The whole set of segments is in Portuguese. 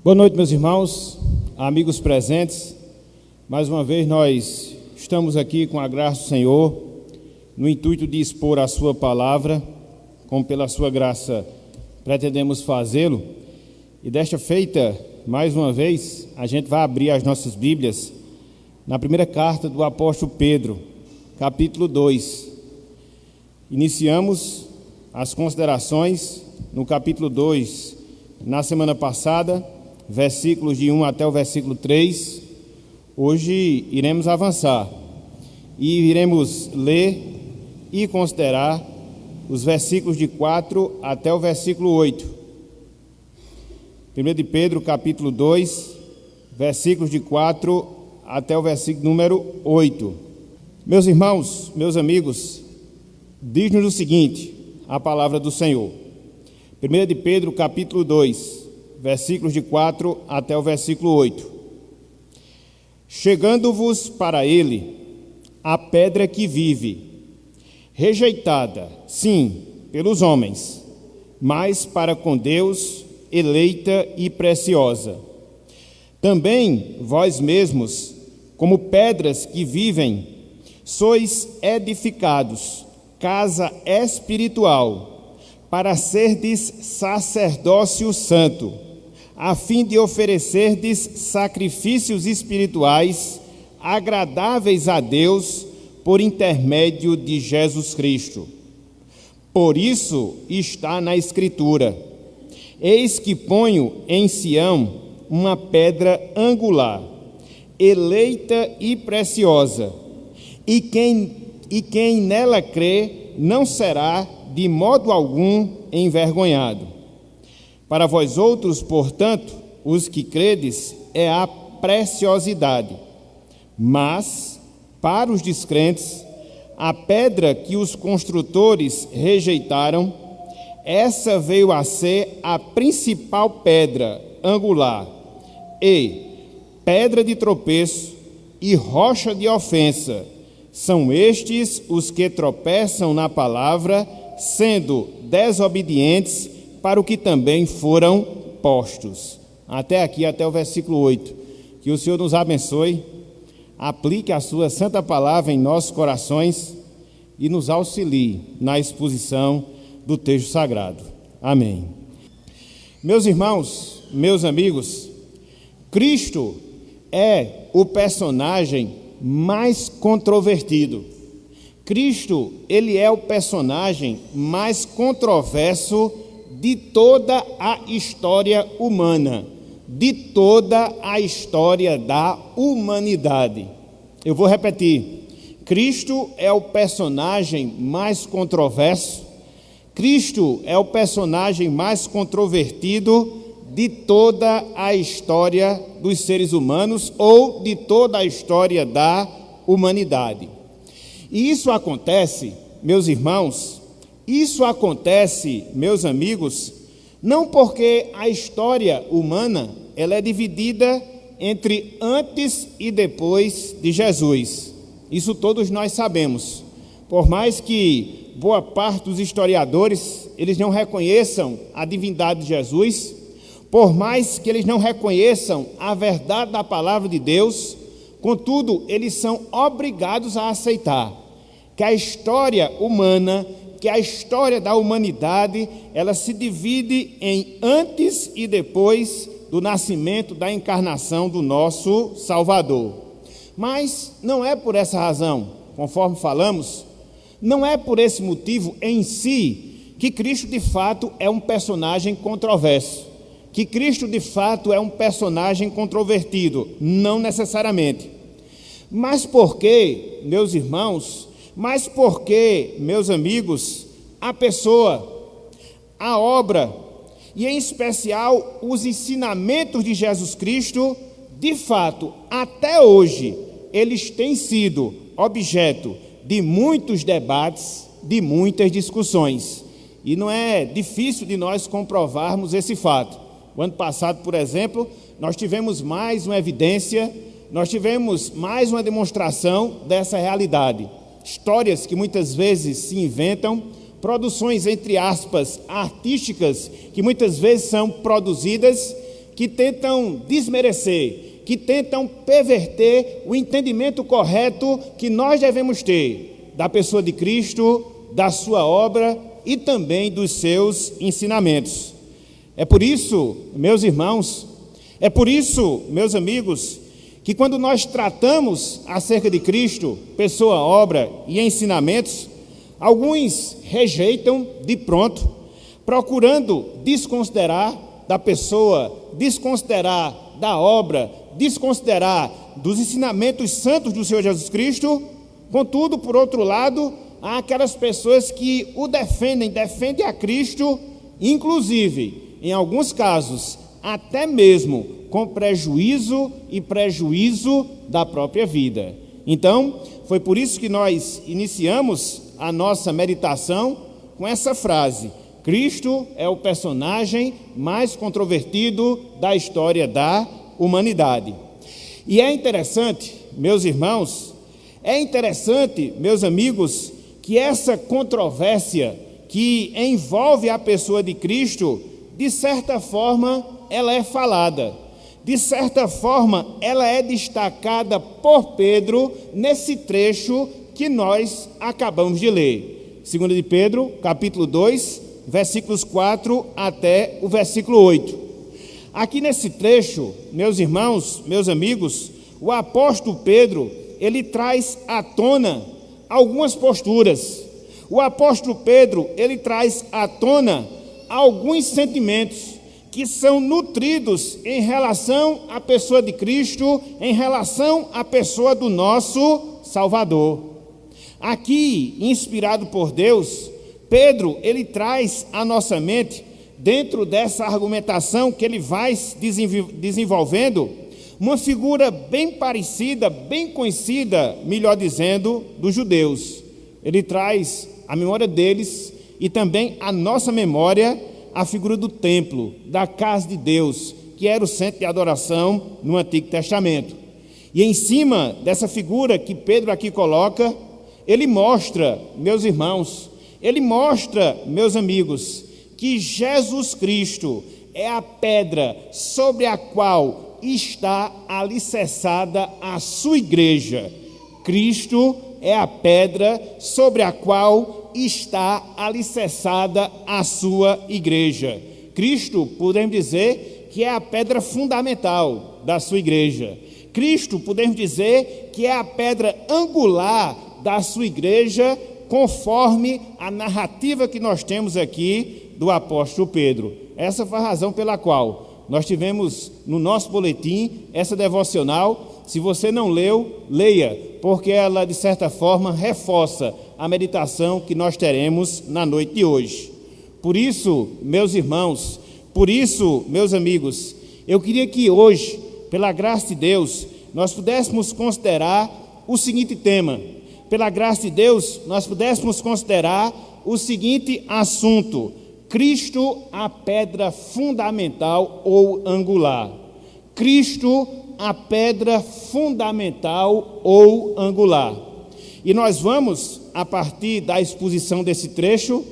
Boa noite, meus irmãos, amigos presentes. Mais uma vez nós estamos aqui com a graça do Senhor, no intuito de expor a sua palavra, como pela sua graça pretendemos fazê-lo. E desta feita, mais uma vez, a gente vai abrir as nossas Bíblias na primeira carta do apóstolo Pedro, capítulo 2. Iniciamos as considerações no capítulo 2, na semana passada, versículos de 1 até o versículo 3. Hoje iremos avançar e iremos ler e considerar os versículos de 4 até o versículo 8. 1 de Pedro, capítulo 2, versículos de 4 até o versículo número 8. Meus irmãos, meus amigos, diz-nos o seguinte, a palavra do Senhor. 1 de Pedro, capítulo 2, versículos de 4 até o versículo 8. Chegando-vos para ele a pedra que vive, rejeitada, sim, pelos homens, mas para com Deus eleita e preciosa. Também vós mesmos, como pedras que vivem, sois edificados, casa espiritual, para serdes sacerdócio santo, a fim de oferecerdes sacrifícios espirituais agradáveis a Deus por intermédio de Jesus Cristo. Por isso está na Escritura: eis que ponho em Sião uma pedra angular, eleita e preciosa, e quem nela crê não será de modo algum envergonhado. Para vós outros, portanto, os que credes, é a preciosidade. Mas, para os descrentes, a pedra que os construtores rejeitaram, essa veio a ser a principal pedra angular, e pedra de tropeço e rocha de ofensa. São estes os que tropeçam na palavra, sendo desobedientes para o que também foram postos. Até aqui, até o versículo 8. Que o Senhor nos abençoe, aplique a sua santa palavra em nossos corações e nos auxilie na exposição do texto sagrado. Amém. Meus irmãos, meus amigos, Cristo é o personagem mais controvertido. Cristo, ele é o personagem mais controverso de toda a história humana, de toda a história da humanidade. Eu vou repetir: Cristo é o personagem mais controverso, Cristo é o personagem mais controvertido de toda a história dos seres humanos ou de toda a história da humanidade. E isso acontece, meus irmãos, isso acontece, meus amigos, não porque a história humana ela é dividida entre antes e depois de Jesus. Isso todos nós sabemos. Por mais que boa parte dos historiadores eles não reconheçam a divindade de Jesus, por mais que eles não reconheçam a verdade da palavra de Deus, contudo, eles são obrigados a aceitar que a história humana, que a história da humanidade, ela se divide em antes e depois do nascimento, da encarnação do nosso Salvador. Mas não é por essa razão, conforme falamos, não é por esse motivo em si que Cristo de fato é um personagem controverso, que Cristo de fato é um personagem controvertido, não necessariamente. Mas porque, meus irmãos, mas porque, meus amigos, a pessoa, a obra e, em especial, os ensinamentos de Jesus Cristo, de fato, até hoje, eles têm sido objeto de muitos debates, de muitas discussões. E não é difícil de nós comprovarmos esse fato. O ano passado, por exemplo, nós tivemos mais uma evidência, nós tivemos mais uma demonstração dessa realidade. Histórias que muitas vezes se inventam, produções, entre aspas, artísticas, que muitas vezes são produzidas, que tentam desmerecer, que tentam perverter o entendimento correto que nós devemos ter da pessoa de Cristo, da sua obra e também dos seus ensinamentos. É por isso, meus irmãos, é por isso, meus amigos, que quando nós tratamos acerca de Cristo, pessoa, obra e ensinamentos, alguns rejeitam de pronto, procurando desconsiderar da pessoa, desconsiderar da obra, desconsiderar dos ensinamentos santos do Senhor Jesus Cristo. Contudo, por outro lado, há aquelas pessoas que o defendem a Cristo, inclusive, em alguns casos, até mesmo com prejuízo da própria vida. Então, foi por isso que nós iniciamos a nossa meditação com essa frase: Cristo é o personagem mais controvertido da história da humanidade. E é interessante, meus irmãos, meus amigos, que essa controvérsia que envolve a pessoa de Cristo, de certa forma, ela é falada. De certa forma, ela é destacada por Pedro nesse trecho que nós acabamos de ler. 2 de Pedro, capítulo 2, versículos 4 até o versículo 8. Aqui nesse trecho, meus irmãos, meus amigos, o apóstolo Pedro, ele traz à tona algumas posturas. O apóstolo Pedro, ele traz à tona alguns sentimentos que são nutridos em relação à pessoa de Cristo, em relação à pessoa do nosso Salvador. Aqui, inspirado por Deus, Pedro, ele traz à nossa mente, dentro dessa argumentação que ele vai desenvolvendo, uma figura bem parecida, bem conhecida, melhor dizendo, dos judeus. Ele traz a memória deles e também a nossa memória, a figura do templo, da casa de Deus, que era o centro de adoração no Antigo Testamento. E em cima dessa figura que Pedro aqui coloca, ele mostra, meus irmãos, ele mostra, meus amigos, que Jesus Cristo é a pedra sobre a qual está alicerçada a sua igreja. Cristo é a pedra sobre a qual está alicerçada a sua igreja. Cristo, podemos dizer, que é a pedra fundamental da sua igreja. Cristo, podemos dizer, que é a pedra angular da sua igreja, conforme a narrativa que nós temos aqui do apóstolo Pedro. Essa foi a razão pela qual nós tivemos no nosso boletim essa devocional. Se você não leu, leia, porque ela, de certa forma, reforça a meditação que nós teremos na noite de hoje. Por isso, meus irmãos, por isso, meus amigos, eu queria que hoje, pela graça de Deus, nós pudéssemos considerar o seguinte tema. Pela graça de Deus, nós pudéssemos considerar o seguinte assunto: Cristo, a pedra fundamental ou angular. Cristo, a pedra fundamental ou angular. E nós vamos, a partir da exposição desse trecho,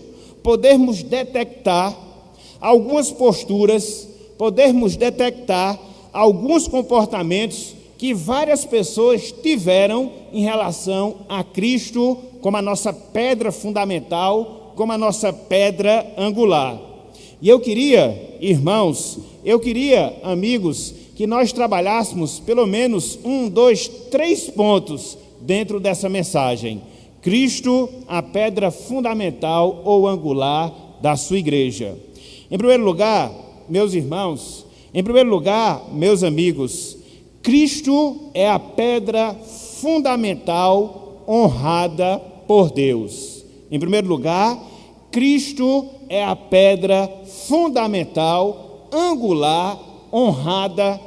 podermos detectar algumas posturas, podermos detectar alguns comportamentos que várias pessoas tiveram em relação a Cristo como a nossa pedra fundamental, como a nossa pedra angular. E eu queria, irmãos, amigos, que nós trabalhássemos pelo menos 1, 2, 3 pontos dentro dessa mensagem. Cristo, a pedra fundamental ou angular da sua igreja. Em primeiro lugar, meus irmãos, meus amigos, Cristo é a pedra fundamental honrada por Deus. Em primeiro lugar, Cristo é a pedra fundamental, angular, honrada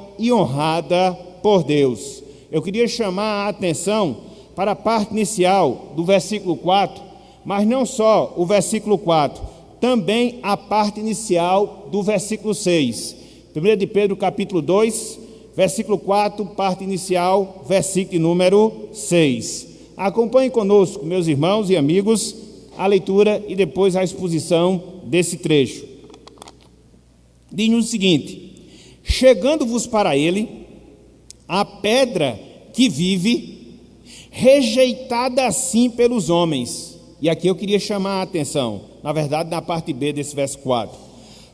por Deus. Eu queria chamar a atenção para a parte inicial do versículo 4, mas não só o versículo 4, também a parte inicial do versículo 6. 1 de Pedro, capítulo 2, versículo 4, parte inicial, versículo número 6. Acompanhe conosco, meus irmãos e amigos, a leitura e depois a exposição desse trecho. Diz-nos o seguinte: chegando-vos para ele a pedra que vive, rejeitada assim pelos homens. E aqui eu queria chamar a atenção, na verdade, na parte B desse verso 4.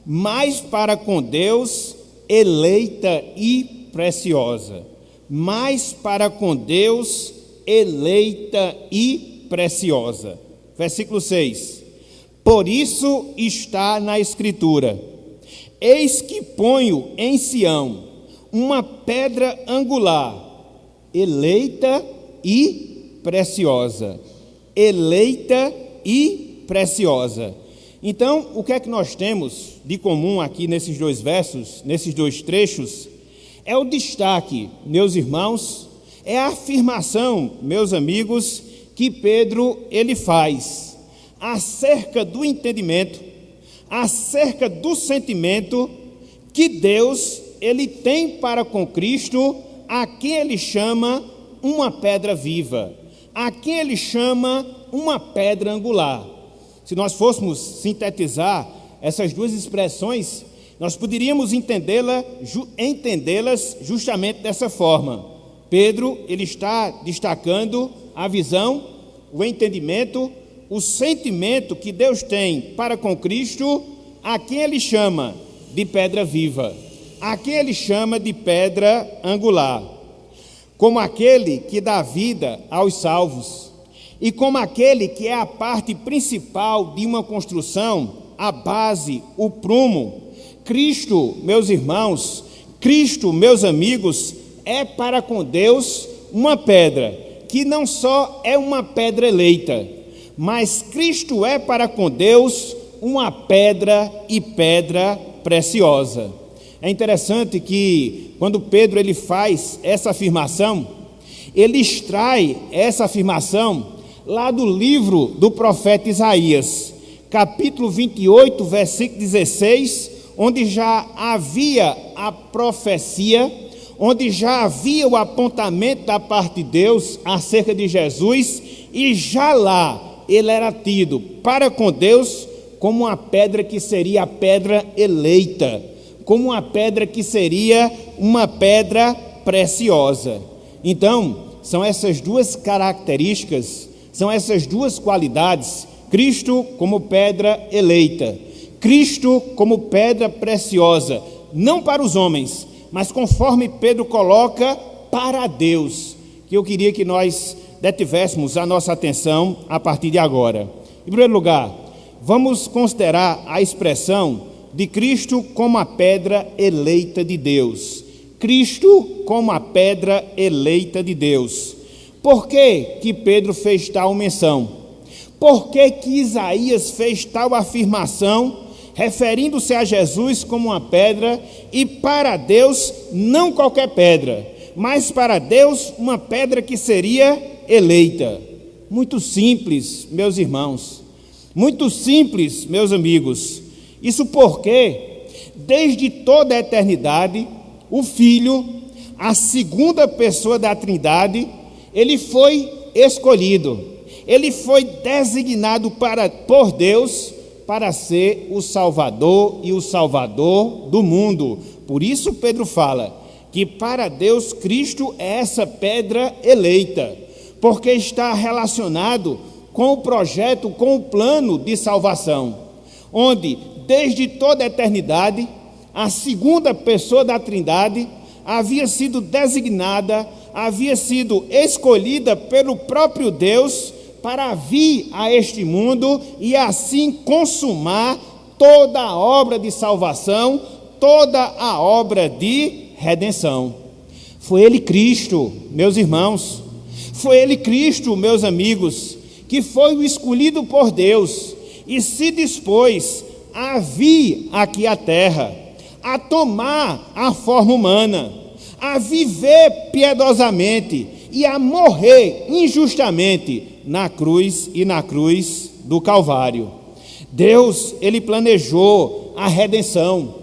Mas para com Deus, eleita e preciosa. Mas para com Deus, eleita e preciosa. Versículo 6. Por isso está na Escritura: eis que ponho em Sião uma pedra angular, eleita e preciosa. Eleita e preciosa. Então, o que é que nós temos de comum aqui nesses dois versos, nesses dois trechos? É o destaque, meus irmãos, é a afirmação, meus amigos, que Pedro ele faz acerca do entendimento, acerca do sentimento que Deus ele tem para com Cristo, a quem ele chama uma pedra viva, a quem ele chama uma pedra angular. Se nós fôssemos sintetizar essas duas expressões, nós poderíamos entendê-las justamente dessa forma. Pedro ele está destacando a visão, o entendimento, o sentimento que Deus tem para com Cristo, a quem ele chama de pedra viva, a quem ele chama de pedra angular, como aquele que dá vida aos salvos, e como aquele que é a parte principal de uma construção, a base, o prumo. Cristo, meus irmãos, Cristo, meus amigos, é para com Deus uma pedra, que não só é uma pedra eleita, mas Cristo é para com Deus uma pedra e pedra preciosa. É interessante que quando Pedro ele faz essa afirmação, ele extrai essa afirmação lá do livro do profeta Isaías, capítulo 28, versículo 16, onde já havia a profecia, onde já havia o apontamento da parte de Deus acerca de Jesus, e já lá ele era tido para com Deus como uma pedra que seria a pedra eleita, como uma pedra que seria uma pedra preciosa. Então, são essas duas características, são essas duas qualidades: Cristo como pedra eleita, Cristo como pedra preciosa, não para os homens, mas conforme Pedro coloca, para Deus, que eu queria que nós detivéssemos a nossa atenção a partir de agora. Em primeiro lugar, vamos considerar a expressão de Cristo como a pedra eleita de Deus. Cristo como a pedra eleita de Deus. Por que Pedro fez tal menção? Por que Isaías fez tal afirmação, referindo-se a Jesus como uma pedra, e para Deus não qualquer pedra, mas para Deus uma pedra que seria eleita? Muito simples, meus irmãos, muito simples, meus amigos. Isso porque, desde toda a eternidade, o Filho, a segunda pessoa da Trindade, ele foi escolhido, ele foi designado por Deus para ser o Salvador e o Salvador do mundo. Por isso Pedro fala que para Deus Cristo é essa pedra eleita, porque está relacionado com o projeto, com o plano de salvação, onde desde toda a eternidade a segunda pessoa da Trindade havia sido designada, havia sido escolhida pelo próprio Deus para vir a este mundo e assim consumar toda a obra de salvação, toda a obra de redenção. Foi ele Cristo, meus irmãos, foi ele Cristo, meus amigos, que foi o escolhido por Deus e se dispôs a vir aqui à terra, a tomar a forma humana, a viver piedosamente e a morrer injustamente na cruz e na cruz do Calvário. Deus, ele planejou a redenção.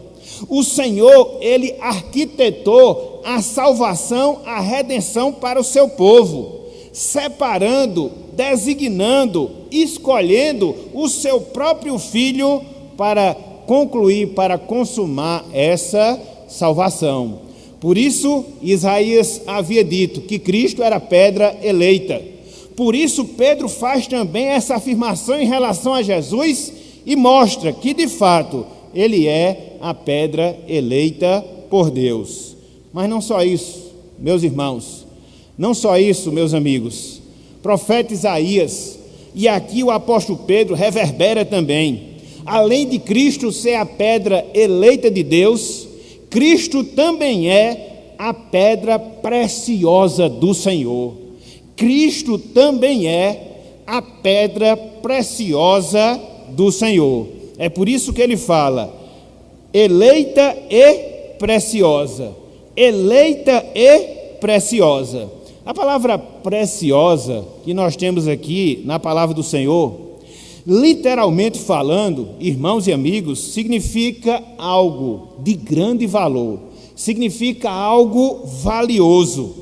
O Senhor, ele arquitetou a salvação, a redenção para o seu povo, separando, designando, escolhendo o seu próprio Filho para concluir, para consumar essa salvação. Por isso, Isaías havia dito que Cristo era a pedra eleita. Por isso, Pedro faz também essa afirmação em relação a Jesus e mostra que, de fato, ele é a pedra eleita por Deus. Mas não só isso, meus irmãos, não só isso, meus amigos. Profeta Isaías, e aqui o apóstolo Pedro reverbera também. Além de Cristo ser a pedra eleita de Deus, Cristo também é a pedra preciosa do Senhor. Cristo também é a pedra preciosa do Senhor. É por isso que ele fala, eleita e preciosa. Eleita e preciosa. A palavra preciosa que nós temos aqui na palavra do Senhor, literalmente falando, irmãos e amigos, significa algo de grande valor, significa algo valioso.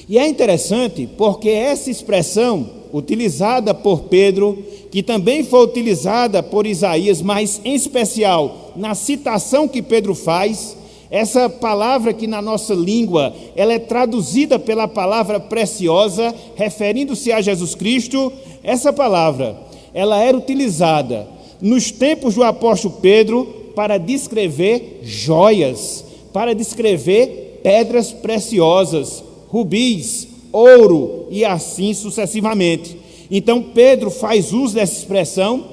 E é interessante porque essa expressão utilizada por Pedro, que também foi utilizada por Isaías, mas em especial na citação que Pedro faz, essa palavra que na nossa língua, ela é traduzida pela palavra preciosa, referindo-se a Jesus Cristo. Essa palavra, ela era utilizada nos tempos do apóstolo Pedro para descrever joias, para descrever pedras preciosas, rubis, ouro e assim sucessivamente. Então Pedro faz uso dessa expressão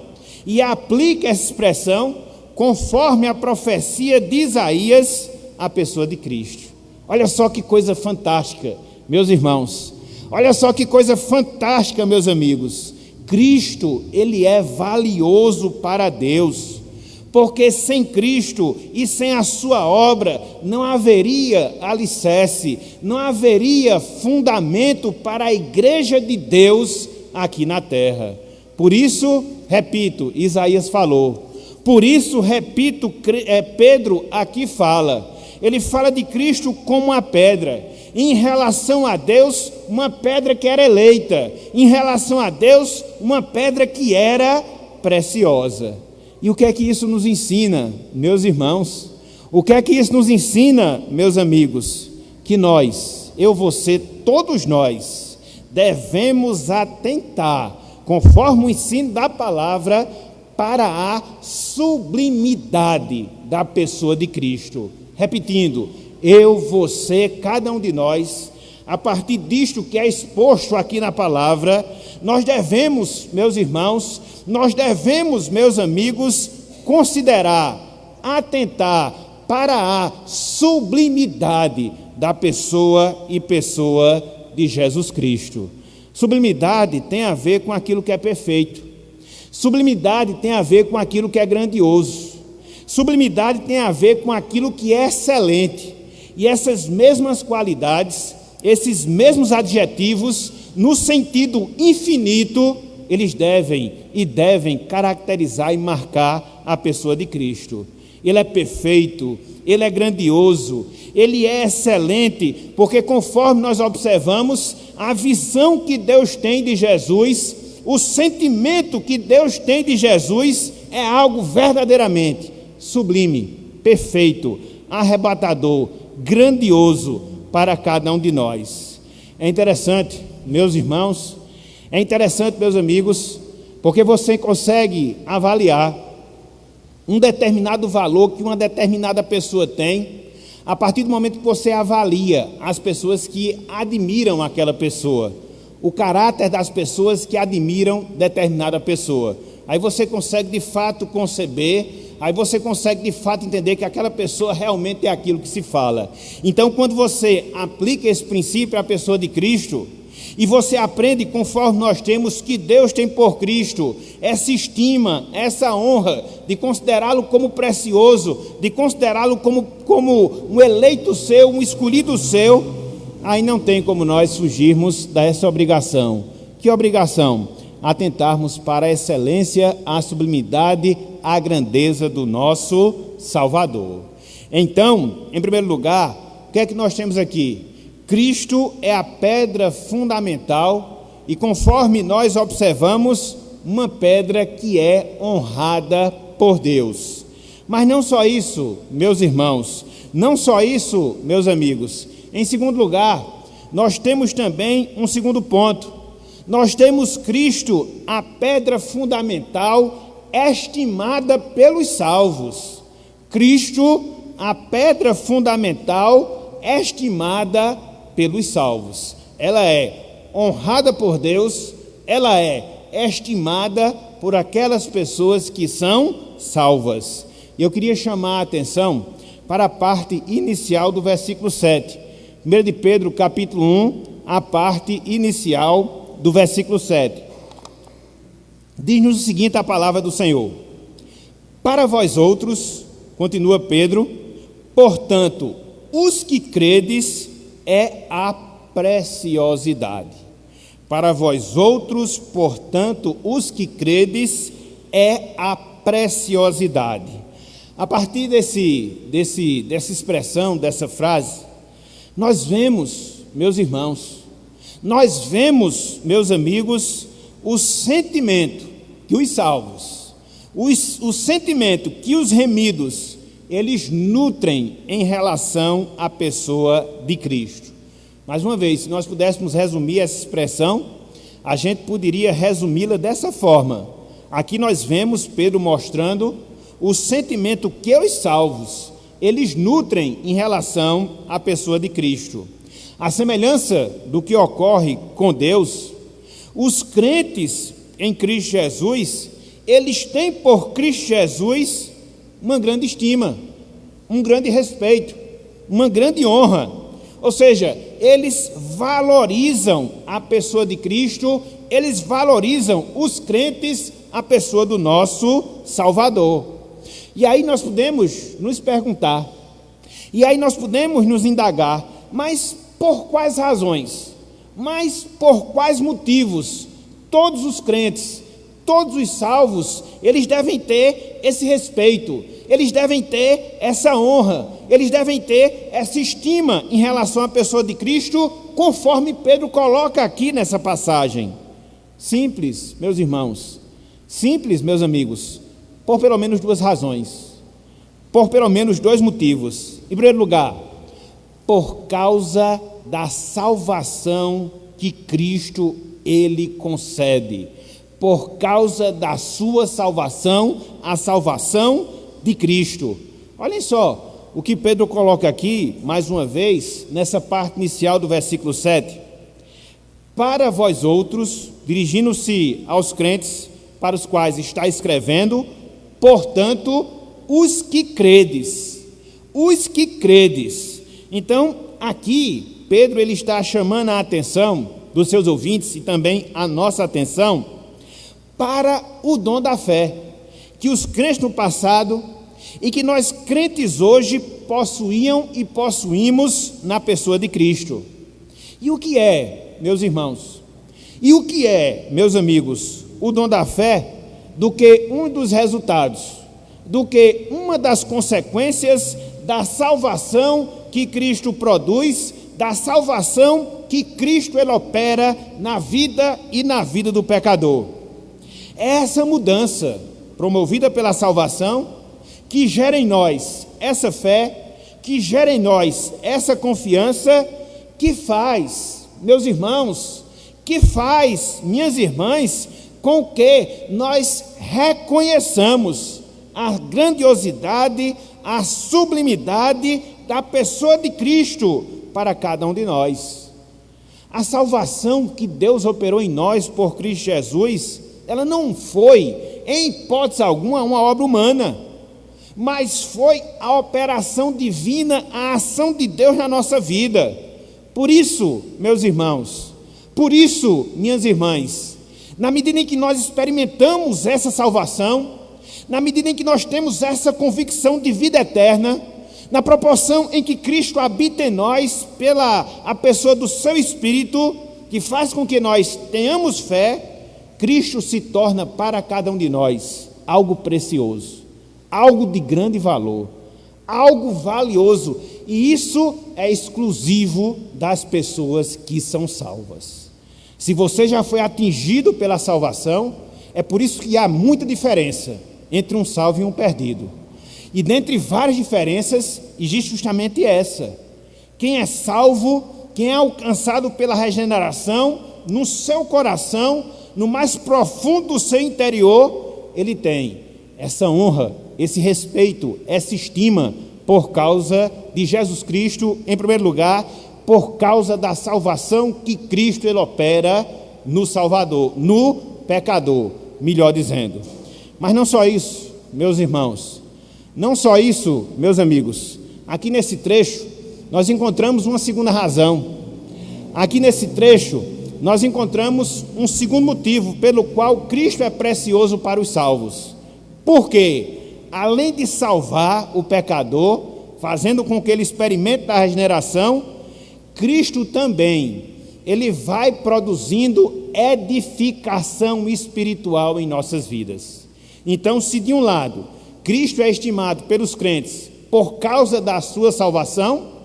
e aplica essa expressão conforme a profecia de Isaías, a pessoa de Cristo. Olha só que coisa fantástica, meus irmãos. Olha só que coisa fantástica, meus amigos. Cristo, ele é valioso para Deus, porque sem Cristo e sem a sua obra não haveria alicerce, não haveria fundamento para a igreja de Deus aqui na terra. Por isso, repito, Isaías falou. Por isso, repito, Pedro aqui fala. Ele fala de Cristo como uma pedra. Em relação a Deus, uma pedra que era eleita. Em relação a Deus, uma pedra que era preciosa. E o que é que isso nos ensina, meus irmãos? O que é que isso nos ensina, meus amigos? Que nós, eu, você, todos nós, devemos atentar, conforme o ensino da palavra, para a sublimidade da pessoa de Cristo. Repetindo, eu, você, cada um de nós, a partir disto que é exposto aqui na palavra, nós devemos, meus irmãos, nós devemos, meus amigos, considerar, atentar para a sublimidade da pessoa e pessoa de Jesus Cristo. Sublimidade tem a ver com aquilo que é perfeito. Sublimidade tem a ver com aquilo que é grandioso. Sublimidade tem a ver com aquilo que é excelente. E essas mesmas qualidades, esses mesmos adjetivos, no sentido infinito, eles devem caracterizar e marcar a pessoa de Cristo. Ele é perfeito, ele é grandioso, ele é excelente, porque conforme nós observamos, a visão que Deus tem de Jesus, o sentimento que Deus tem de Jesus é algo verdadeiramente sublime, perfeito, arrebatador, grandioso para cada um de nós. É interessante, meus irmãos, é interessante, meus amigos, porque você consegue avaliar um determinado valor que uma determinada pessoa tem a partir do momento que você avalia as pessoas que admiram aquela pessoa, o caráter das pessoas que admiram determinada pessoa. Aí você consegue de fato conceber, aí você consegue de fato entender que aquela pessoa realmente é aquilo que se fala. Então, quando você aplica esse princípio à pessoa de Cristo, e você aprende, conforme nós temos, que Deus tem por Cristo essa estima, essa honra de considerá-lo como precioso, de considerá-lo como um eleito seu, um escolhido seu, aí não tem como nós fugirmos dessa obrigação. Que obrigação? Atentarmos para a excelência, a sublimidade, a grandeza do nosso Salvador. Então, em primeiro lugar, o que é que nós temos aqui? Cristo é a pedra fundamental e, conforme nós observamos, uma pedra que é honrada por Deus. Mas não só isso, meus irmãos, Não só isso, meus amigos. Em segundo lugar, nós temos também um segundo ponto. Nós temos Cristo, a pedra fundamental, estimada pelos salvos. Cristo, a pedra fundamental, estimada pelos salvos. Ela é honrada por Deus, ela é estimada por aquelas pessoas que são salvas. E eu queria chamar a atenção para a parte inicial do versículo 7. 1 de Pedro, capítulo 1, a parte inicial do versículo 7. Diz-nos o seguinte a palavra do Senhor: para vós outros, continua Pedro, portanto, os que credes é a preciosidade. Para vós outros, portanto, os que credes é a preciosidade. A partir dessa expressão, dessa frase, nós vemos, meus irmãos, nós vemos, meus amigos, o sentimento que os salvos, o sentimento que os remidos, eles nutrem em relação à pessoa de Cristo. Mais uma vez, se nós pudéssemos resumir essa expressão, a gente poderia resumi-la dessa forma. Aqui nós vemos Pedro mostrando o sentimento que os salvos, eles nutrem em relação à pessoa de Cristo. A semelhança do que ocorre com Deus, os crentes em Cristo Jesus, eles têm por Cristo Jesus uma grande estima, um grande respeito, uma grande honra. Ou seja, eles valorizam a pessoa de Cristo, eles valorizam os crentes, a pessoa do nosso Salvador. E aí nós podemos nos perguntar, e aí nós podemos nos indagar, mas por quais razões? Mas por quais motivos? Todos os crentes, todos os salvos, eles devem ter esse respeito, eles devem ter essa honra, eles devem ter essa estima em relação à pessoa de Cristo, conforme Pedro coloca aqui nessa passagem. Simples, meus irmãos, simples, meus amigos, por pelo menos duas razões, por pelo menos dois motivos. Em primeiro lugar, por causa da salvação que Cristo, ele concede. Por causa da sua salvação, a salvação de Cristo. Olhem só o que Pedro coloca aqui, mais uma vez, nessa parte inicial do versículo 7. Para vós outros, dirigindo-se aos crentes para os quais está escrevendo, portanto, os que credes. Os que credes. Então, aqui, Pedro ele está chamando a atenção dos seus ouvintes e também a nossa atenção para o dom da fé, que os crentes no passado e que nós crentes hoje possuíam e possuímos na pessoa de Cristo. E o que é, meus irmãos? E o que é, meus amigos, o dom da fé, do que um dos resultados, do que uma das consequências da salvação que Cristo produz, da salvação que Cristo ele opera na vida e na vida do pecador. É essa mudança promovida pela salvação que gera em nós essa fé, que gera em nós essa confiança, que faz, meus irmãos, que faz, minhas irmãs, com que nós reconheçamos a grandiosidade, a sublimidade da pessoa de Cristo para cada um de nós. A salvação que Deus operou em nós por Cristo Jesus, ela não foi, em hipótese alguma, uma obra humana, mas foi a operação divina, a ação de Deus na nossa vida. Por isso, meus irmãos, por isso, minhas irmãs, na medida em que nós experimentamos essa salvação, na medida em que nós temos essa convicção de vida eterna, na proporção em que Cristo habita em nós pela a pessoa do seu Espírito, que faz com que nós tenhamos fé, Cristo se torna para cada um de nós algo precioso, algo de grande valor, algo valioso, e isso é exclusivo das pessoas que são salvas. Se você já foi atingido pela salvação, é por isso que há muita diferença entre um salvo e um perdido. E dentre várias diferenças, existe justamente essa. Quem é salvo, quem é alcançado pela regeneração, no seu coração, no mais profundo do seu interior, ele tem essa honra, esse respeito, essa estima por causa de Jesus Cristo, em primeiro lugar, por causa da salvação que Cristo ele opera no Salvador, no pecador, melhor dizendo. Mas não só isso, meus irmãos, não só isso, meus amigos, aqui nesse trecho nós encontramos uma segunda razão. Aqui nesse trecho nós encontramos um segundo motivo pelo qual Cristo é precioso para os salvos. Por quê? Além de salvar o pecador, fazendo com que ele experimente da regeneração, Cristo também, ele vai produzindo edificação espiritual em nossas vidas. Então, se de um lado, Cristo é estimado pelos crentes por causa da sua salvação,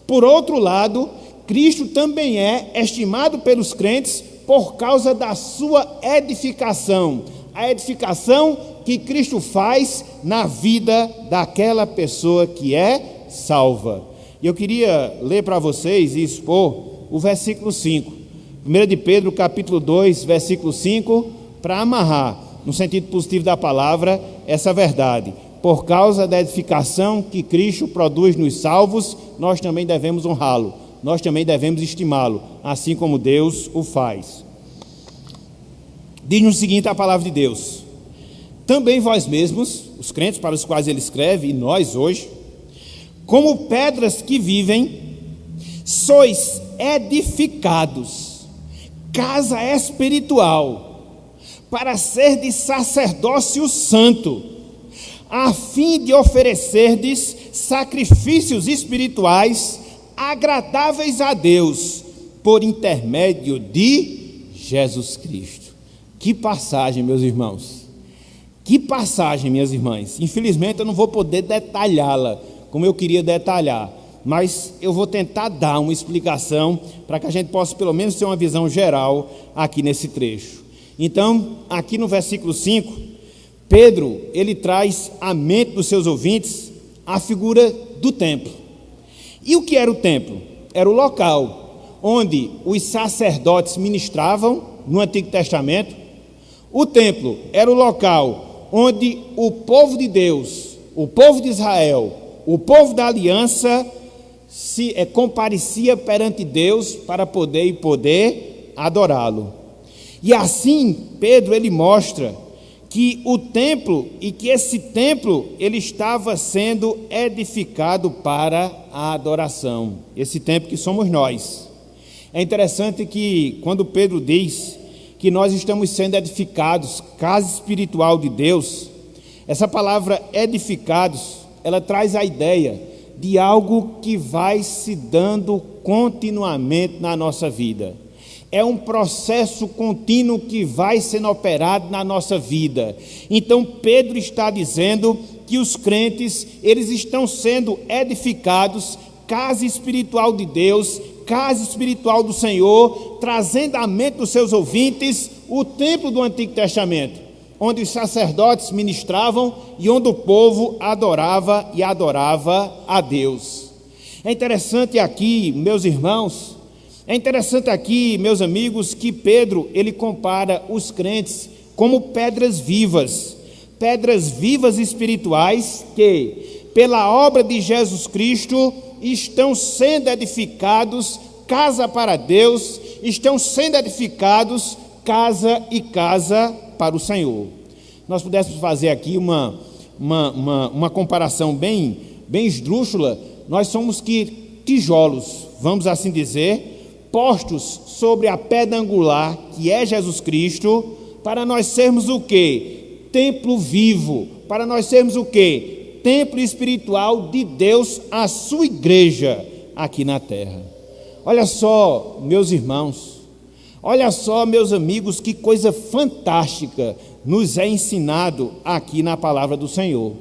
por outro lado, Cristo também é estimado pelos crentes por causa da sua edificação, a edificação que Cristo faz na vida daquela pessoa que é salva. E eu queria ler para vocês e expor o versículo 5, 1 de Pedro capítulo 2, versículo 5, para amarrar, no sentido positivo da palavra, essa verdade. Por causa da edificação que Cristo produz nos salvos, nós também devemos honrá-lo, nós também devemos estimá-lo, assim como Deus o faz. Diz-nos o seguinte a palavra de Deus: também vós mesmos, os crentes para os quais ele escreve, e nós hoje, como pedras que vivem, sois edificados, casa espiritual, para ser de sacerdócio santo, a fim de oferecerdes sacrifícios espirituais agradáveis a Deus, por intermédio de Jesus Cristo. Que passagem, meus irmãos, que passagem, minhas irmãs. Infelizmente eu não vou poder detalhá-la como eu queria detalhar, mas eu vou tentar dar uma explicação para que a gente possa pelo menos ter uma visão geral aqui nesse trecho. Então, aqui no versículo 5, Pedro, ele traz à mente dos seus ouvintes a figura do templo. E o que era o templo? Era o local onde os sacerdotes ministravam no Antigo Testamento. O templo era o local onde o povo de Deus, o povo de Israel, o povo da aliança se comparecia perante Deus para poder adorá-lo. E assim Pedro ele mostra que o templo e que esse templo ele estava sendo edificado para a adoração. Esse templo que somos nós. É interessante que quando Pedro diz que nós estamos sendo edificados, casa espiritual de Deus, essa palavra edificados, ela traz a ideia de algo que vai se dando continuamente na nossa vida. É um processo contínuo que vai sendo operado na nossa vida. Então Pedro está dizendo que os crentes, eles estão sendo edificados, casa espiritual de Deus, casa espiritual do Senhor, trazendo à mente dos seus ouvintes o templo do Antigo Testamento, onde os sacerdotes ministravam e onde o povo adorava e adorava a Deus. É interessante aqui, meus irmãos, meus amigos, que Pedro, ele compara os crentes como pedras vivas espirituais que, pela obra de Jesus Cristo, estão sendo edificados, casa para Deus, estão sendo edificados, casa e casa para o Senhor. Nós pudéssemos fazer aqui uma comparação bem esdrúxula. Nós somos que tijolos, vamos assim dizer, postos sobre a pedra angular, que é Jesus Cristo, para nós sermos o quê? Templo vivo, para nós sermos o quê? Templo espiritual de Deus, a sua igreja aqui na terra. Olha só, meus irmãos, olha só, meus amigos, que coisa fantástica nos é ensinado aqui na palavra do Senhor.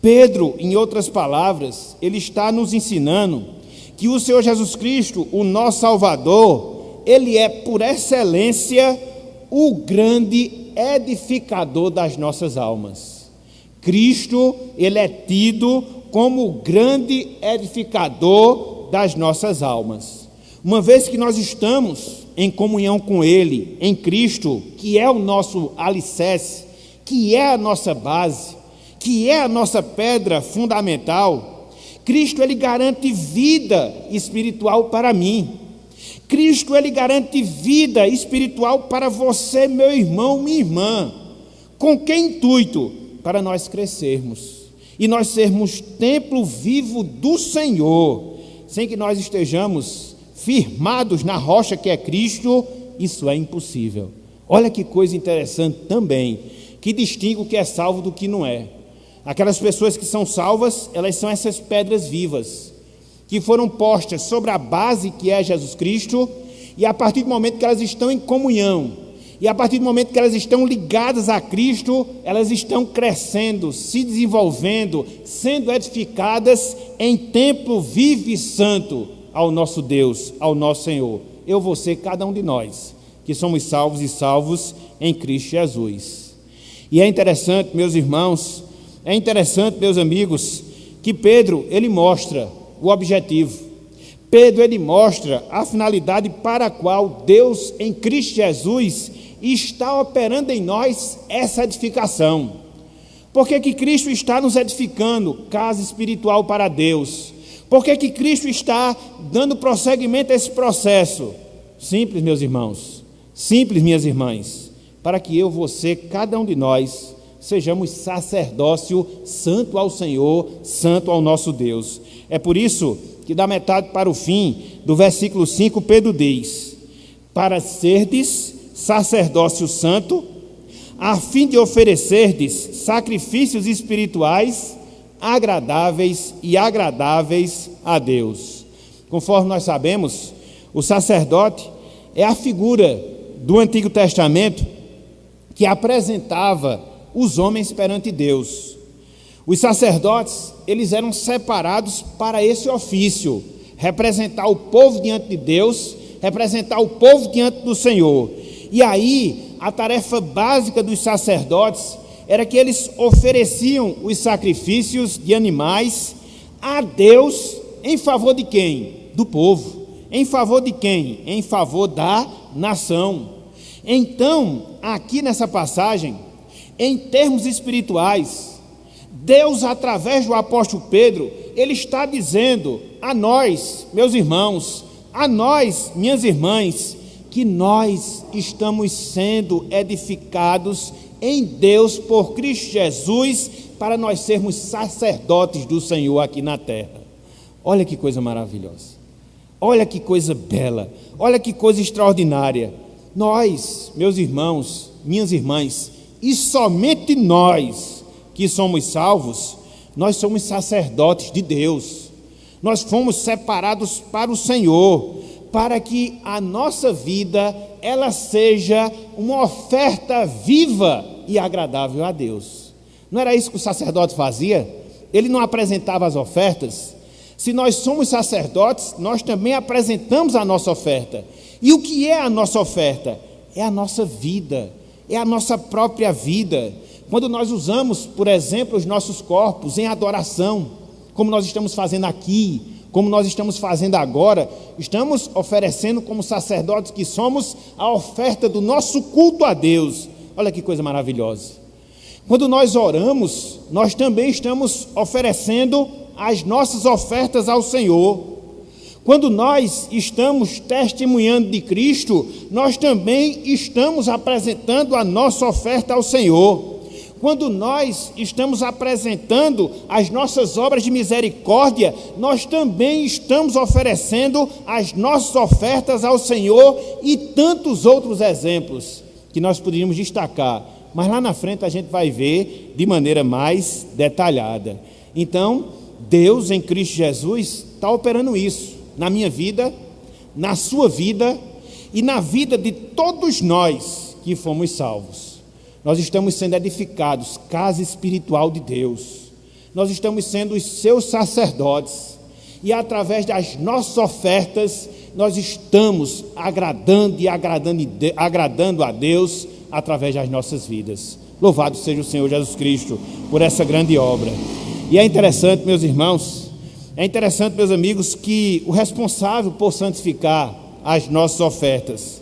Pedro, em outras palavras, ele está nos ensinando que o Senhor Jesus Cristo, o nosso Salvador, ele é por excelência o grande edificador das nossas almas. Cristo, ele é tido como o grande edificador das nossas almas. Uma vez que nós estamos em comunhão com Ele, em Cristo, que é o nosso alicerce, que é a nossa base, que é a nossa pedra fundamental, Cristo, Ele garante vida espiritual para mim. Cristo, Ele garante vida espiritual para você, meu irmão, minha irmã. Com que intuito? Para nós crescermos e nós sermos templo vivo do Senhor, sem que nós estejamos firmados na rocha que é Cristo. Isso é impossível. Olha que coisa interessante também, que distingue o que é salvo do que não é. Aquelas pessoas que são salvas, elas são essas pedras vivas, que foram postas sobre a base que é Jesus Cristo, e a partir do momento que elas estão em comunhão, e a partir do momento que elas estão ligadas a Cristo, elas estão crescendo, se desenvolvendo, sendo edificadas em templo vivo e santo ao nosso Deus, ao nosso Senhor. Eu, você, cada um de nós, que somos salvos e salvos em Cristo Jesus. E é interessante, meus irmãos, é interessante, meus amigos, que Pedro, ele mostra o objetivo. Pedro, ele mostra a finalidade para a qual Deus, em Cristo Jesus, está operando em nós essa edificação. Por que que Cristo está nos edificando casa espiritual para Deus? Por que que Cristo está dando prosseguimento a esse processo? Simples, meus irmãos, simples, minhas irmãs, para que eu, você, cada um de nós, sejamos sacerdócio santo ao Senhor, santo ao nosso Deus. É por isso que da metade para o fim, do versículo 5, Pedro diz: para serdes sacerdócio santo, a fim de oferecerdes sacrifícios espirituais agradáveis a Deus. Conforme nós sabemos, o sacerdote é a figura do Antigo Testamento que apresentava os homens perante Deus. Os sacerdotes, eles eram separados para esse ofício, representar o povo diante de Deus, representar o povo diante do Senhor. E aí, a tarefa básica dos sacerdotes era que eles ofereciam os sacrifícios de animais a Deus em favor de quem? Do povo. Em favor de quem? Em favor da nação. Então, aqui nessa passagem, em termos espirituais, Deus, através do apóstolo Pedro, ele está dizendo a nós, meus irmãos, a nós, minhas irmãs, que nós estamos sendo edificados em Deus por Cristo Jesus, para nós sermos sacerdotes do Senhor aqui na terra. Olha que coisa maravilhosa, olha que coisa bela, olha que coisa extraordinária. Nós, meus irmãos, minhas irmãs, e somente nós que somos salvos, nós somos sacerdotes de Deus. Nós fomos separados para o Senhor, para que a nossa vida, ela seja uma oferta viva e agradável a Deus. Não era isso que o sacerdote fazia? Ele não apresentava as ofertas? Se nós somos sacerdotes, nós também apresentamos a nossa oferta. E o que é a nossa oferta? É a nossa vida, é a nossa própria vida. Quando nós usamos, por exemplo, os nossos corpos em adoração, como nós estamos fazendo aqui, como nós estamos fazendo agora, estamos oferecendo como sacerdotes que somos a oferta do nosso culto a Deus. Olha que coisa maravilhosa. Quando nós oramos, nós também estamos oferecendo as nossas ofertas ao Senhor. Quando nós estamos testemunhando de Cristo, nós também estamos apresentando a nossa oferta ao Senhor. Quando nós estamos apresentando as nossas obras de misericórdia, nós também estamos oferecendo as nossas ofertas ao Senhor, e tantos outros exemplos que nós poderíamos destacar, mas lá na frente a gente vai ver de maneira mais detalhada. Então, Deus em Cristo Jesus está operando isso na minha vida, na sua vida e na vida de todos nós que fomos salvos. Nós estamos sendo edificados, casa espiritual de Deus. Nós estamos sendo os seus sacerdotes. E através das nossas ofertas, nós estamos agradando a Deus através das nossas vidas. Louvado seja o Senhor Jesus Cristo por essa grande obra. E é interessante, meus irmãos, é interessante, meus amigos, que o responsável por santificar as nossas ofertas,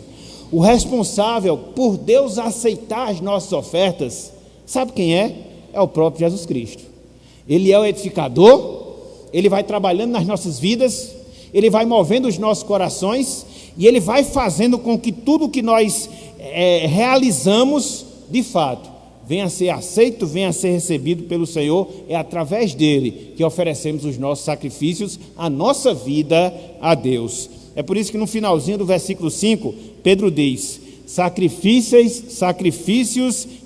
o responsável por Deus aceitar as nossas ofertas, sabe quem é? É o próprio Jesus Cristo. Ele é o edificador, Ele vai trabalhando nas nossas vidas, Ele vai movendo os nossos corações, e Ele vai fazendo com que tudo que nós realizamos, de fato, venha a ser aceito, venha a ser recebido pelo Senhor. É através dele que oferecemos os nossos sacrifícios, a nossa vida a Deus. É por isso que no finalzinho do versículo 5, Pedro diz: sacrifícios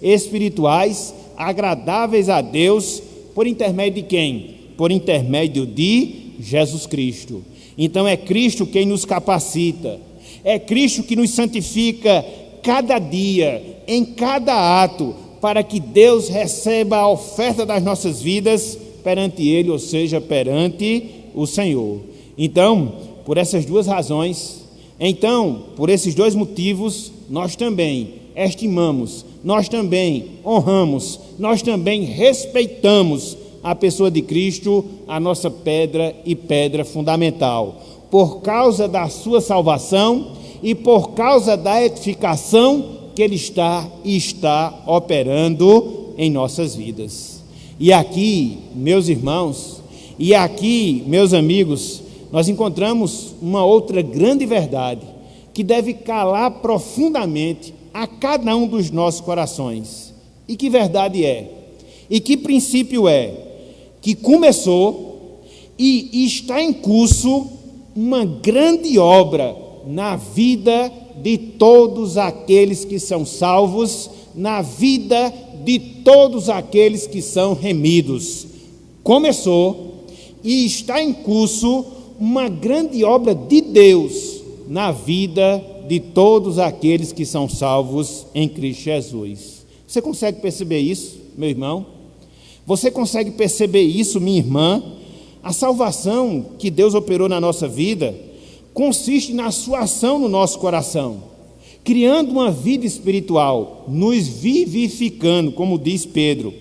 espirituais agradáveis a Deus, por intermédio de quem? Por intermédio de Jesus Cristo. Então é Cristo quem nos capacita, é Cristo que nos santifica cada dia, em cada ato, para que Deus receba a oferta das nossas vidas perante Ele, ou seja, perante o Senhor. Então, por essas duas razões, por esses dois motivos, nós também estimamos, nós também honramos, nós também respeitamos a pessoa de Cristo, a nossa pedra e pedra fundamental, por causa da sua salvação e por causa da edificação que Ele está operando em nossas vidas. E aqui, meus irmãos, e aqui, meus amigos, nós encontramos uma outra grande verdade que deve calar profundamente a cada um dos nossos corações. E que verdade é? E que princípio é? Que começou e está em curso uma grande obra na vida de todos aqueles que são salvos, na vida de todos aqueles que são remidos. Começou e está em curso uma grande obra de Deus na vida de todos aqueles que são salvos em Cristo Jesus. Você consegue perceber isso, meu irmão? Você consegue perceber isso, minha irmã? A salvação que Deus operou na nossa vida consiste na sua ação no nosso coração, criando uma vida espiritual, nos vivificando, como diz Pedro,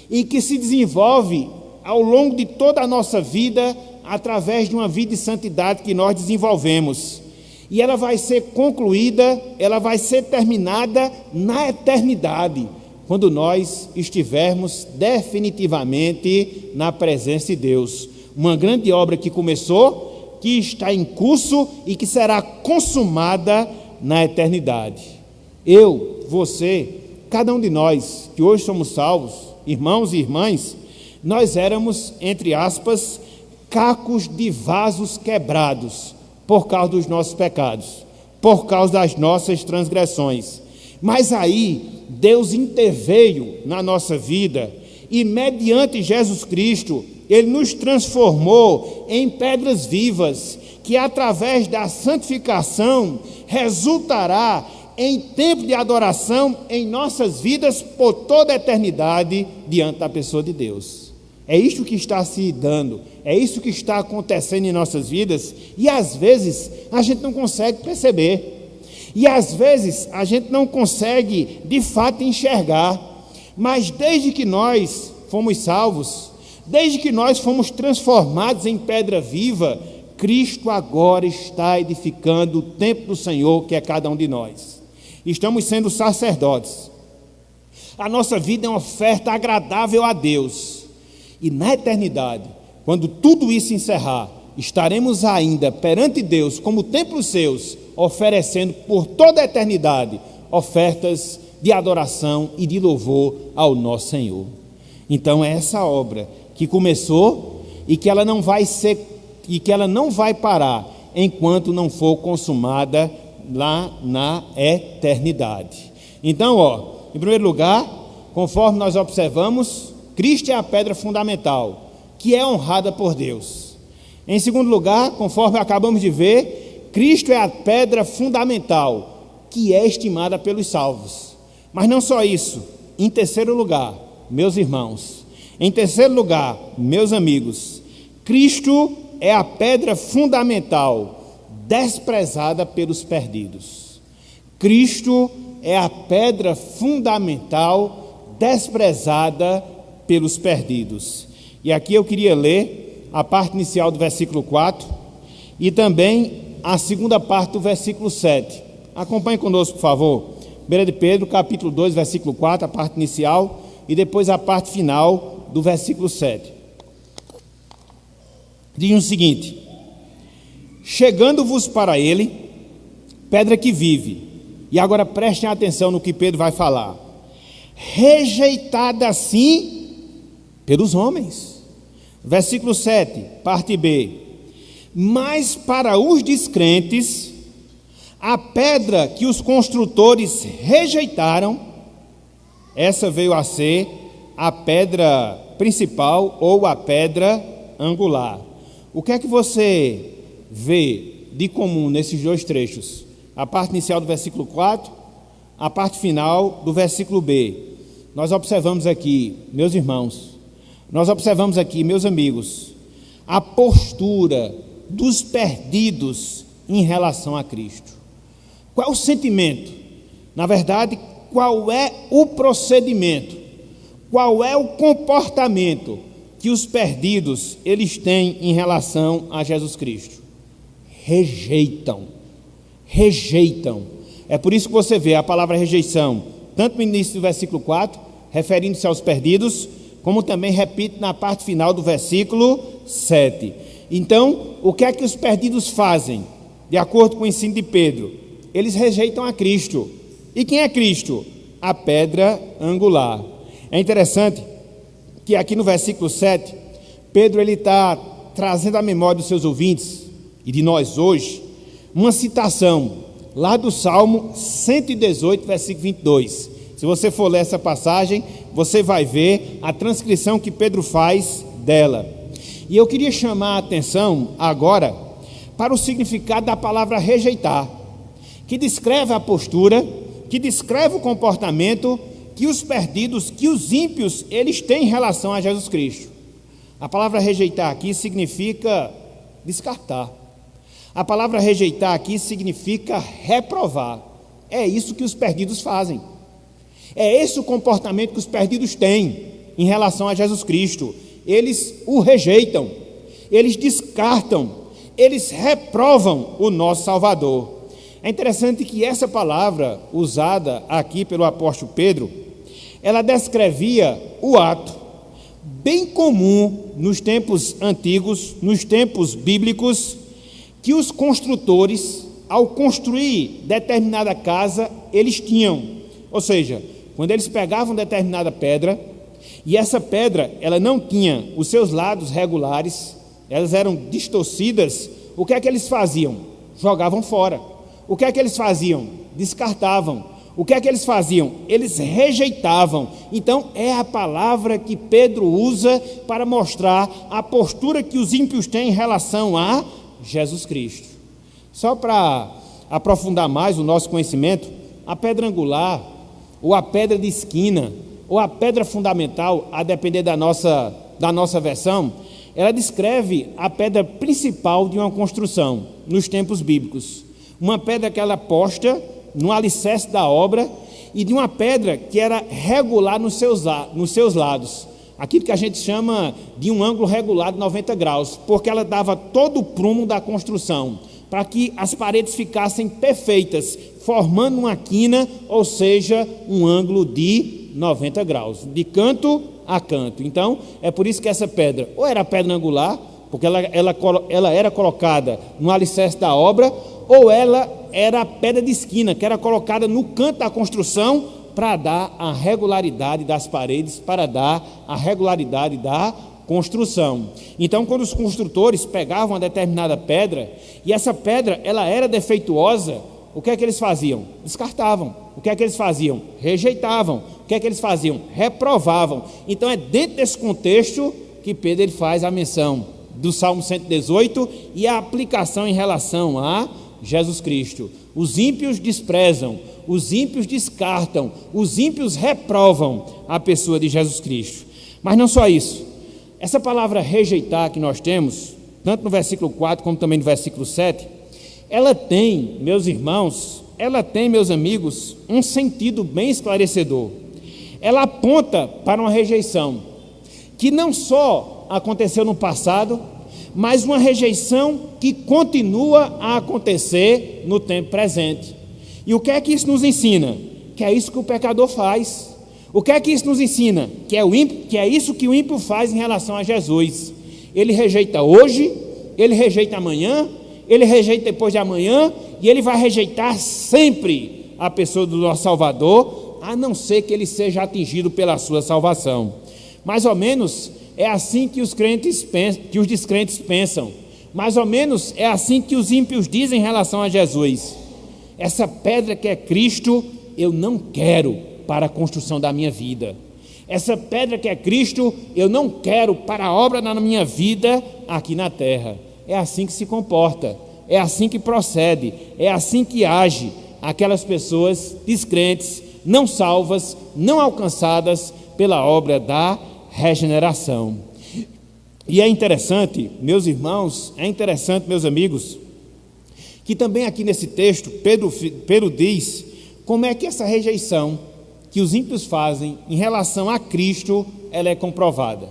e que se desenvolve ao longo de toda a nossa vida, através de uma vida de santidade que nós desenvolvemos. E ela vai ser concluída, ela vai ser terminada na eternidade, quando nós estivermos definitivamente na presença de Deus. Uma grande obra que começou, que está em curso e que será consumada na eternidade. Eu, você, cada um de nós que hoje somos salvos, irmãos e irmãs, nós éramos, entre aspas, cacos de vasos quebrados por causa dos nossos pecados, por causa das nossas transgressões. Mas aí Deus interveio na nossa vida e, mediante Jesus Cristo, Ele nos transformou em pedras vivas, que através da santificação resultará em tempo de adoração em nossas vidas por toda a eternidade diante da pessoa de Deus. É isso que está se dando, é isso que está acontecendo em nossas vidas, e às vezes a gente não consegue perceber, e às vezes a gente não consegue de fato enxergar, mas desde que nós fomos salvos, desde que nós fomos transformados em pedra viva, Cristo agora está edificando o templo do Senhor, que é cada um de nós. Estamos sendo sacerdotes. A nossa vida é uma oferta agradável a Deus. E na eternidade, quando tudo isso encerrar, estaremos ainda perante Deus, como templos seus, oferecendo por toda a eternidade ofertas de adoração e de louvor ao nosso Senhor. Então é essa obra que começou e que ela não vai parar enquanto não for consumada lá na eternidade. Então, em primeiro lugar, conforme nós observamos, Cristo é a pedra fundamental, que é honrada por Deus. Em segundo lugar, conforme acabamos de ver, Cristo é a pedra fundamental, que é estimada pelos salvos. Mas não só isso. Em terceiro lugar, meus irmãos, em terceiro lugar, meus amigos, Cristo é a pedra fundamental, desprezada pelos perdidos. Cristo é a pedra fundamental, desprezada pelos perdidos. E aqui eu queria ler a parte inicial do versículo 4 e também a segunda parte do versículo 7. Acompanhe conosco, por favor. 1 de Pedro, capítulo 2, versículo 4, a parte inicial, e depois a parte final do versículo 7. Diz o seguinte: chegando-vos para ele, pedra que vive, e agora prestem atenção no que Pedro vai falar, rejeitada assim pelos homens. Versículo 7, parte B. Mas para os descrentes, a pedra que os construtores rejeitaram, essa veio a ser a pedra principal ou a pedra angular. O que é que você vê de comum nesses dois trechos? A parte inicial do versículo 4, a parte final do versículo B. Nós observamos aqui, meus irmãos, nós observamos aqui, meus amigos, a postura dos perdidos em relação a Cristo. Qual é o sentimento? Na verdade, qual é o procedimento? Qual é o comportamento que os perdidos eles têm em relação a Jesus Cristo? Rejeitam. É por isso que você vê a palavra rejeição, tanto no início do versículo 4, referindo-se aos perdidos, como também repite na parte final do versículo 7. Então, o que é que os perdidos fazem? De acordo com o ensino de Pedro, eles rejeitam a Cristo. E quem é Cristo? A pedra angular. É interessante que aqui no versículo 7, Pedro está trazendo à memória dos seus ouvintes, e de nós hoje, uma citação lá do Salmo 118, versículo 22. Se você for ler essa passagem, você vai ver a transcrição que Pedro faz dela. E eu queria chamar a atenção agora para o significado da palavra rejeitar, que descreve a postura, que descreve o comportamento que os perdidos, que os ímpios, eles têm em relação a Jesus Cristo. A palavra rejeitar aqui significa descartar. A palavra rejeitar aqui significa reprovar. É isso que os perdidos fazem. É esse o comportamento que os perdidos têm em relação a Jesus Cristo. Eles o rejeitam, eles descartam, eles reprovam o nosso Salvador. É interessante que essa palavra usada aqui pelo apóstolo Pedro, ela descrevia o ato bem comum nos tempos antigos, nos tempos bíblicos, que os construtores, ao construir determinada casa, eles tinham. Ou seja, quando eles pegavam determinada pedra, e essa pedra, ela não tinha os seus lados regulares, elas eram distorcidas, o que é que eles faziam? Jogavam fora. O que é que eles faziam? Descartavam. O que é que eles faziam? Eles rejeitavam. Então, é a palavra que Pedro usa para mostrar a postura que os ímpios têm em relação a Jesus Cristo. Só para aprofundar mais o nosso conhecimento, a pedra angular, ou a pedra de esquina, ou a pedra fundamental, a depender da nossa versão, ela descreve a pedra principal de uma construção nos tempos bíblicos. Uma pedra que ela é posta no alicerce da obra e de uma pedra que era regular nos seus lados. Aquilo que a gente chama de um ângulo regular de 90 graus, porque ela dava todo o prumo da construção, para que as paredes ficassem perfeitas, formando uma quina, ou seja, um ângulo de 90 graus, de canto a canto. Então, é por isso que essa pedra, ou era pedra angular, porque ela era colocada no alicerce da obra, ou ela era a pedra de esquina, que era colocada no canto da construção, para dar a regularidade das paredes, para dar a regularidade da construção. Então, quando os construtores pegavam uma determinada pedra, e essa pedra ela era defeituosa, o que é que eles faziam? Descartavam. O que é que eles faziam? Rejeitavam. O que é que eles faziam? Reprovavam. Então, é dentro desse contexto que Pedro ele faz a menção do Salmo 118 e a aplicação em relação a Jesus Cristo. Os ímpios desprezam, os ímpios descartam, os ímpios reprovam a pessoa de Jesus Cristo. Mas não só isso. Essa palavra rejeitar que nós temos, tanto no versículo 4 como também no versículo 7, ela tem, meus irmãos, ela tem, meus amigos, um sentido bem esclarecedor. Ela aponta para uma rejeição que não só só aconteceu no passado, mas uma rejeição que continua a acontecer no tempo presente. E o que é que isso nos ensina? Que é isso que o pecador faz. O que é que isso nos ensina? Que é isso que o ímpio faz em relação a Jesus. Ele rejeita hoje, ele rejeita amanhã, ele rejeita depois de amanhã, e ele vai rejeitar sempre a pessoa do nosso Salvador, a não ser que ele seja atingido pela sua salvação. Mais ou menos é assim que os descrentes pensam. Mais ou menos é assim que os ímpios dizem em relação a Jesus. Essa pedra que é Cristo, eu não quero para a construção da minha vida. Essa pedra que é Cristo, eu não quero para a obra na minha vida aqui na terra. É assim que se comporta, é assim que procede, é assim que age aquelas pessoas descrentes, não salvas, não alcançadas pela obra da regeneração. E é interessante, meus irmãos, meus amigos, que também aqui nesse texto, Pedro diz como é que essa rejeição que os ímpios fazem em relação a Cristo, ela é comprovada.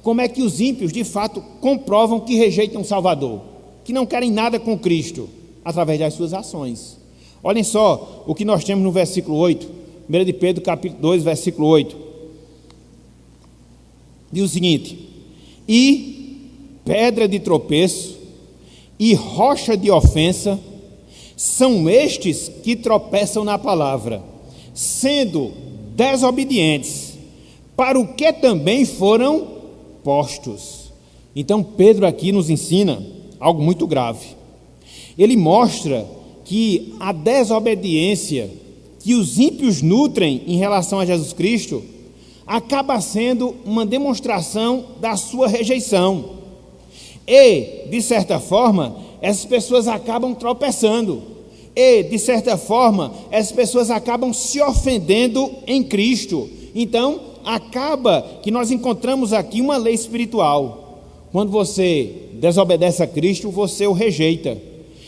Como é que os ímpios, de fato, comprovam que rejeitam o Salvador, que não querem nada com Cristo, através das suas ações. Olhem só o que nós temos no versículo 8, 1 de Pedro, capítulo 2, versículo 8. Diz o seguinte: e pedra de tropeço e rocha de ofensa são estes que tropeçam na palavra, sendo desobedientes, para o que também foram postos. Então Pedro aqui nos ensina algo muito grave. Ele mostra que a desobediência que os ímpios nutrem em relação a Jesus Cristo acaba sendo uma demonstração da sua rejeição. E, de certa forma, essas pessoas acabam tropeçando. E, de certa forma, essas pessoas acabam se ofendendo em Cristo. Então, acaba que nós encontramos aqui uma lei espiritual. Quando você desobedece a Cristo, você o rejeita.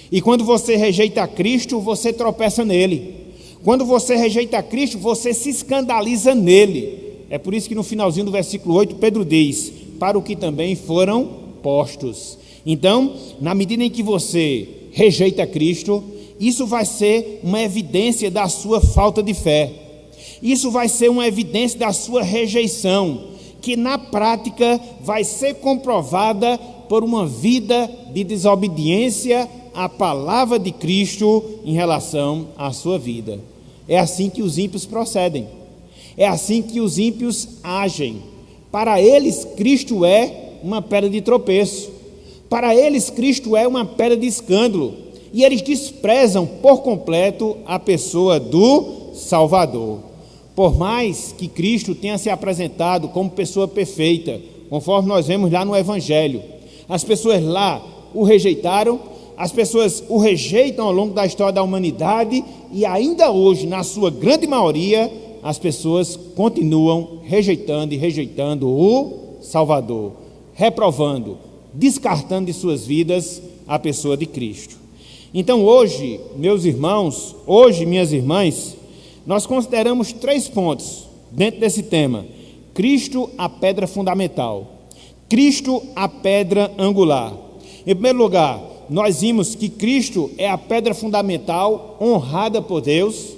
E quando você rejeita a Cristo, você tropeça nele. Quando você rejeita a Cristo, você se escandaliza nele. É por isso que no finalzinho do versículo 8, Pedro diz: para o que também foram postos. Então, na medida em que você rejeita Cristo, isso vai ser uma evidência da sua falta de fé. Isso vai ser uma evidência da sua rejeição, que na prática vai ser comprovada por uma vida de desobediência à palavra de Cristo em relação à sua vida. É assim que os ímpios procedem. É assim que os ímpios agem. Para eles, Cristo é uma pedra de tropeço. Para eles, Cristo é uma pedra de escândalo. E eles desprezam por completo a pessoa do Salvador. Por mais que Cristo tenha se apresentado como pessoa perfeita, conforme nós vemos lá no Evangelho, as pessoas lá o rejeitaram, as pessoas o rejeitam ao longo da história da humanidade, e ainda hoje, na sua grande maioria, as pessoas continuam rejeitando o Salvador, reprovando, descartando de suas vidas a pessoa de Cristo. Então hoje, meus irmãos, hoje, minhas irmãs, nós consideramos 3 pontos dentro desse tema: Cristo, a pedra fundamental; Cristo, a pedra angular. Em primeiro lugar, nós vimos que Cristo é a pedra fundamental honrada por Deus.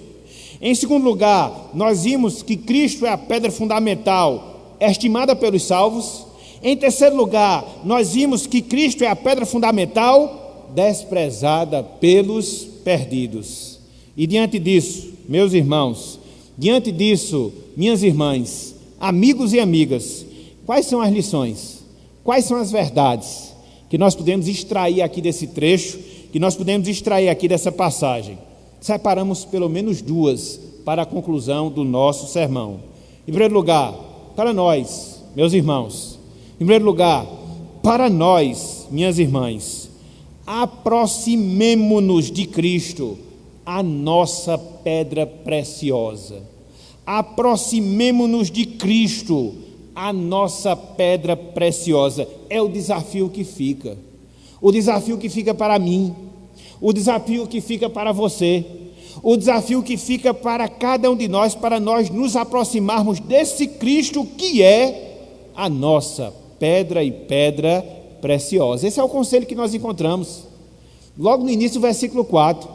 Em segundo lugar, nós vimos que Cristo é a pedra fundamental estimada pelos salvos. Em terceiro lugar, nós vimos que Cristo é a pedra fundamental desprezada pelos perdidos. E diante disso, meus irmãos, diante disso, minhas irmãs, amigos e amigas, quais são as lições, quais são as verdades que nós podemos extrair aqui desse trecho, que nós podemos extrair aqui dessa passagem? Separamos pelo menos 2 para a conclusão do nosso sermão. Em primeiro lugar, para nós, meus irmãos, em primeiro lugar, para nós, minhas irmãs, aproximemo-nos de Cristo, a nossa pedra preciosa. Aproximemo-nos de Cristo, a nossa pedra preciosa. É o desafio que fica. O desafio que fica para mim. O desafio que fica para você. O desafio que fica para cada um de nós, para nós nos aproximarmos desse Cristo que é a nossa pedra e pedra preciosa. Esse é o conselho que nós encontramos logo no início do versículo 4.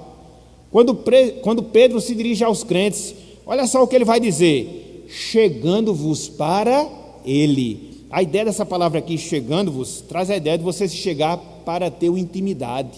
Quando Pedro se dirige aos crentes, olha só o que ele vai dizer: chegando-vos para ele. A ideia dessa palavra aqui, chegando-vos, traz a ideia de você se chegar para ter intimidade,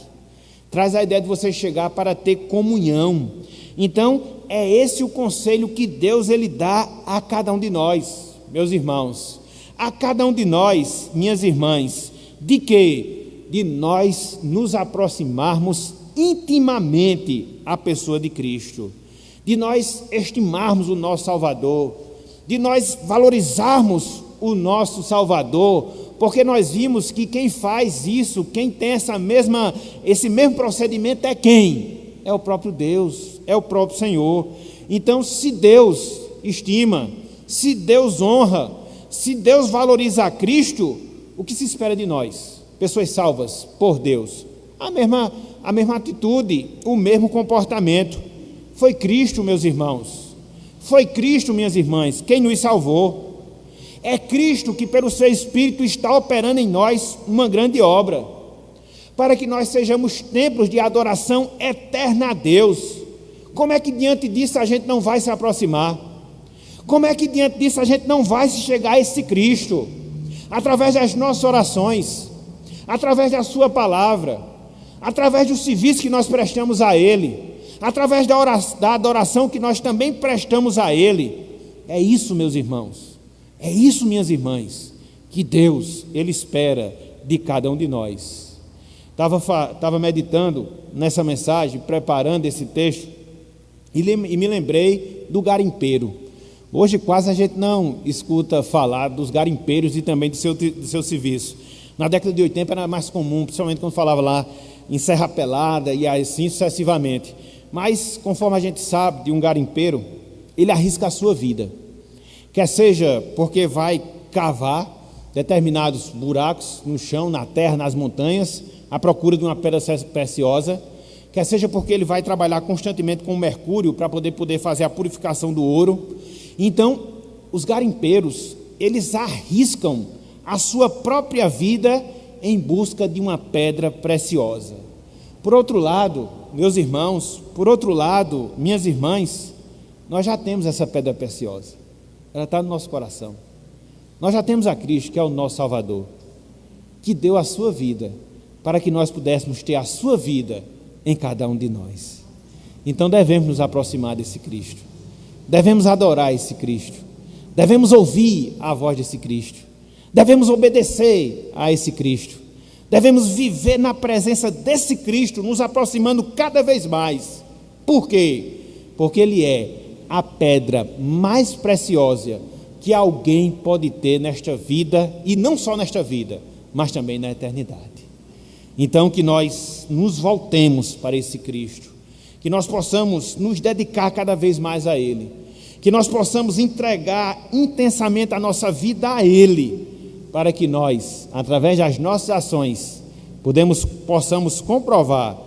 traz a ideia de você chegar para ter comunhão. Então, é esse o conselho que Deus ele dá a cada um de nós, meus irmãos, a cada um de nós, minhas irmãs, de que? De nós nos aproximarmos intimamente à pessoa de Cristo, de nós estimarmos o nosso Salvador, de nós valorizarmos o nosso Salvador, porque nós vimos que quem faz isso, quem tem esse mesmo procedimento é quem? É o próprio Deus, é o próprio Senhor. Então, se Deus estima, se Deus honra, se Deus valoriza a Cristo, o que se espera de nós? Pessoas salvas por Deus. A mesma atitude, o mesmo comportamento. Foi Cristo, meus irmãos, foi Cristo, minhas irmãs, quem nos salvou. É Cristo que pelo seu Espírito está operando em nós uma grande obra, para que nós sejamos templos de adoração eterna a Deus. Como é que diante disso a gente não vai se aproximar? Como é que diante disso a gente não vai se chegar a esse Cristo? Através das nossas orações, através da sua palavra, através do serviço que nós prestamos a Ele, através da adoração que nós também prestamos a Ele. É isso, meus irmãos, é isso, minhas irmãs, que Deus, Ele espera de cada um de nós. Estava meditando nessa mensagem, preparando esse texto, e me lembrei do garimpeiro. Hoje quase a gente não escuta falar dos garimpeiros e também do seu serviço. Na década de 80 era mais comum, principalmente quando falava lá em Serra Pelada e assim sucessivamente. Mas, conforme a gente sabe de um garimpeiro, ele arrisca a sua vida. Quer seja porque vai cavar determinados buracos no chão, na terra, nas montanhas, à procura de uma pedra preciosa, quer seja porque ele vai trabalhar constantemente com o mercúrio para poder fazer a purificação do ouro. Então, os garimpeiros, eles arriscam a sua própria vida em busca de uma pedra preciosa. Por outro lado, meus irmãos, por outro lado, minhas irmãs, nós já temos essa pedra preciosa, ela está no nosso coração. Nós já temos a Cristo, que é o nosso Salvador, que deu a sua vida para que nós pudéssemos ter a sua vida em cada um de nós. Então devemos nos aproximar desse Cristo, devemos adorar esse Cristo, devemos ouvir a voz desse Cristo, devemos obedecer a esse Cristo, devemos viver na presença desse Cristo, nos aproximando cada vez mais. Por quê? Porque Ele é a pedra mais preciosa que alguém pode ter nesta vida, e não só nesta vida, mas também na eternidade. Então, que nós nos voltemos para esse Cristo, que nós possamos nos dedicar cada vez mais a Ele, que nós possamos entregar intensamente a nossa vida a Ele, para que nós, através das nossas ações, possamos comprovar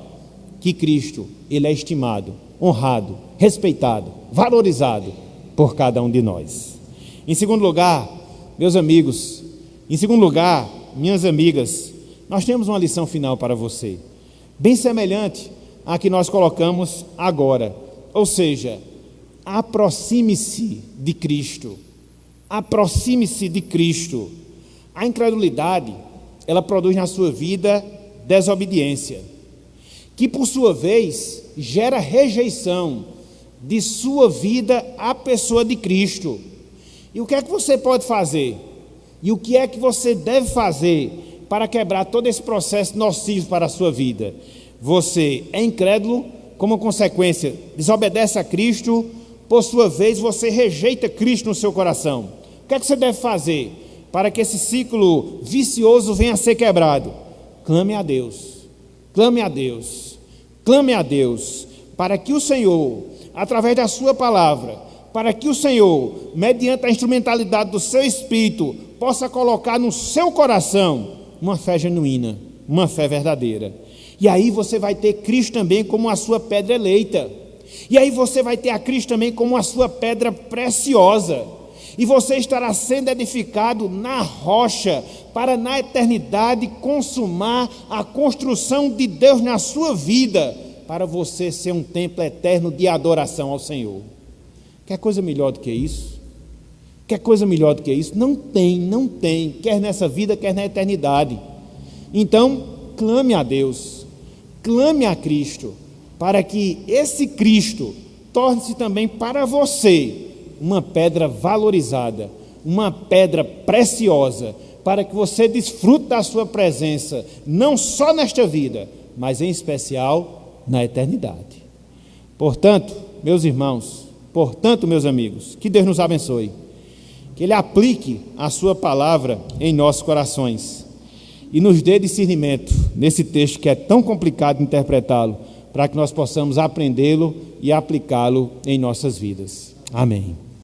que Cristo, Ele é estimado, honrado, respeitado, valorizado por cada um de nós. Em segundo lugar, meus amigos, em segundo lugar, minhas amigas, nós temos uma lição final para você, bem semelhante à que nós colocamos agora, ou seja, aproxime-se de Cristo, aproxime-se de Cristo. A incredulidade, ela produz na sua vida desobediência, que por sua vez gera rejeição de sua vida à pessoa de Cristo. E o que é que você pode fazer? E o que é que você deve fazer para quebrar todo esse processo nocivo para a sua vida? Você é incrédulo, como consequência, desobedece a Cristo, por sua vez você rejeita Cristo no seu coração. O que é que você deve fazer para que esse ciclo vicioso venha a ser quebrado? Clame a Deus, clame a Deus, clame a Deus, para que o Senhor, através da sua palavra, para que o Senhor, mediante a instrumentalidade do seu Espírito, possa colocar no seu coração uma fé genuína, uma fé verdadeira. E aí você vai ter Cristo também como a sua pedra eleita. E aí você vai ter a Cristo também como a sua pedra preciosa. e você estará sendo edificado na rocha, para na eternidade consumar a construção de Deus na sua vida, para você ser um templo eterno de adoração ao Senhor. Quer coisa melhor do que isso? Quer coisa melhor do que isso? Não tem, quer nessa vida, quer na eternidade. Então, clame a Deus, clame a Cristo, para que esse Cristo torne-se também para você uma pedra valorizada, uma pedra preciosa, para que você desfrute da sua presença, não só nesta vida, mas em especial na eternidade. Portanto, meus irmãos, meus amigos, que Deus nos abençoe, que Ele aplique a sua palavra em nossos corações e nos dê discernimento nesse texto que é tão complicado de interpretá-lo, para que nós possamos aprendê-lo e aplicá-lo em nossas vidas. Amém.